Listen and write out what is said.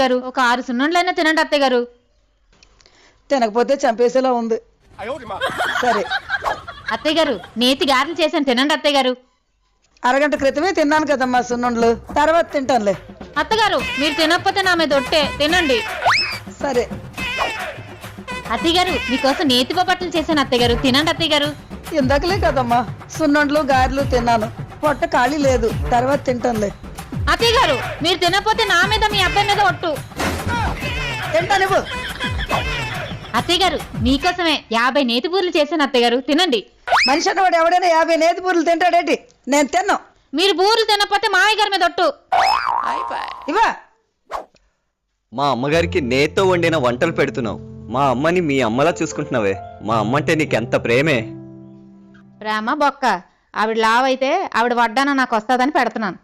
గారు ఒక 6 సున్నుండ్లైనా తినండి అత్తయ్య గారు. తినకపోతే చంపేసేలా ఉంది. సరే అత్తయ్య గారు నేతి గారెలు చేశాను తినండి అత్తయ్య గారు. అరగంట క్రితమే తిన్నాను కదమ్మా సున్నుండ్లు, తర్వాత తింటానులే. అత్తగారు మీరు తినకపోతే నా మీద ఒట్టే తినండి. సరే అత్తయ్య గారు మీకోసం నేతి బొబ్బట్లు చేశాను అత్తయ్య గారు తినండి అత్తయ్య గారు. ఇందాకలే కదమ్మా సున్నుండ్లు గారెలు తిన్నాను, పొట్ట ఖాళీ లేదు, తర్వాత తింటానులే. అత్తయ్య గారు మీరు తినకపోతే నా మీద మీ అబ్బాయి మీద ఒట్టు. తింటా నువ్వు. అత్తయ్య గారు మీకోసమే 50 నేతి బూరెలు చేశాను అత్తయ్య గారు తినండి. మనిషి అన్నవాడు ఎవడైనా 50 నేతి బూరెలు తింటాడేంటి? నేను తిన్నాను. మీరు బూరెలు తినకపోతే మామయ్య గారి మీద ఒట్టు. ఇవా మా అమ్మగారికి నేతో వండిన వంటలు పెడుతున్నావు. మా అమ్మని మీ అమ్మలా చూసుకుంటున్నావే. మా అమ్మ అంటే నీకెంత ప్రేమే. ప్రేమ బొక్క. ఆవిడ లావైతే ఆవిడ వడ్డాన నాకు వస్తుందని పెడుతున్నాను.